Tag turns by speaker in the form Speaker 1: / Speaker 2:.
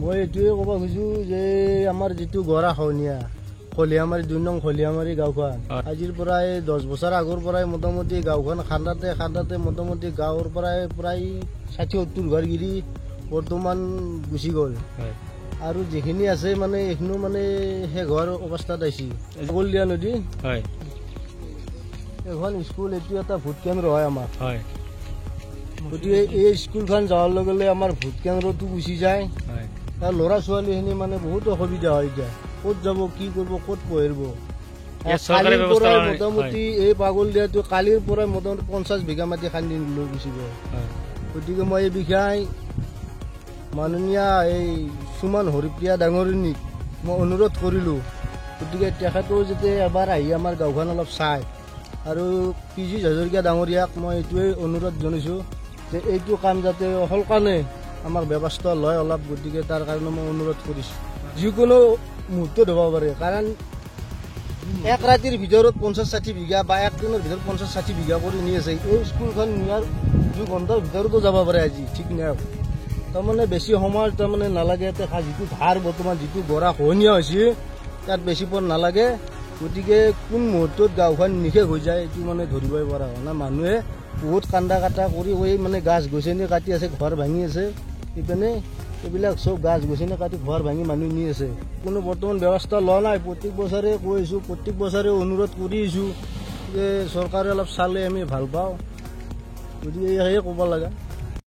Speaker 1: মই এইটোৱে ক'ব খুজিছোঁ যে আমাৰ যিটো গৰাখহনীয়া খলিয়ামাৰী 2 নং খলিয়ামাৰী গাঁওখন আজিৰ পৰাই 10 বছৰ আগৰ পৰাই মোটামুটি গাঁওখন খান্দাতে মোটামুটি গাঁৱৰ পৰাই প্ৰায় 60-70 ঘৰ গিৰি বৰ্তমান গুচি গ'ল আৰু যিখিনি আছে মানে এইখিনিও মানে সেই ঘৰ অৱস্থাত আহিছে। গলদিয়া নদী এখন স্কুল এইটো এটা ভোট কেন্দ্ৰ হয় আমাৰ। গতিকে এই স্কুলখন যোৱাৰ লগে লগে আমাৰ ভোট কেন্দ্ৰটো গুচি যায় আৰু ল'ৰা ছোৱালীখিনি মানে বহুত অসুবিধা হয়। এতিয়া ক'ত যাব, কি কৰিব, ক'ত পঢ়িব। কালিৰ পৰাই মোটামুটি এই পাগলদিয়াটো কালিৰ পৰাই মোটামুটি 50 বিঘা মাটি খান্দি লৈ গুচি গ'ল। গতিকে মই এই বিষয়ে মাননীয় এই সুমন হৰিপ্ৰিয়া ডাঙৰীক মই অনুৰোধ কৰিলোঁ, গতিকে তেখেতেও যাতে এবাৰ আহি আমাৰ গাঁওখন অলপ চায় আৰু পীযুষ হাজৰিকা ডাঙৰীয়াক মই এইটোৱে অনুৰোধ জনাইছোঁ যে এইটো কাম যাতে সোনকালে আমাৰ ব্যৱস্থা লয় অলপ। গতিকে তাৰ কাৰণে মই অনুৰোধ কৰিছোঁ। যিকোনো মুহূৰ্তত হ'ব পাৰে, কাৰণ এক ৰাতিৰ ভিতৰত 50-60 বিঘা বা এক দিনৰ ভিতৰত 50-60 বিঘা কৰি নি আছে। এই স্কুলখন নিয়াৰ 2 ঘণ্টাৰ ভিতৰতো যাব পাৰে আজি, ঠিক নাই। তাৰমানে বেছি সময় তাৰমানে নালাগে। যিটো ধাৰ বৰ্তমান যিটো গৰাখহনীয়া হৈছে তাত বেছি পৰ নালাগে। গতিকে কোন মুহূৰ্তত গাঁওখন নিশেষ হৈ যায় এইটো মানে ধৰিবই পৰা হয় না। মানুহে বহুত কান্দা কাটা কৰি মানে গাছ গছনি কাটি আছে, ঘৰ ভাঙি আছে। ইপিনে এইবিলাক চব গাছ গছনি কাটি ঘৰ ভাঙি মানুহ নি আছে। কোনো বৰ্তমান ব্যৱস্থা লোৱা নাই। প্ৰত্যেক বছৰে কৈ আছোঁ, প্ৰত্যেক বছৰে অনুৰোধ কৰি আহিছোঁ যে চৰকাৰে অলপ চালে আমি ভাল পাওঁ। গতিকে এয়াহে ক'ব লগা।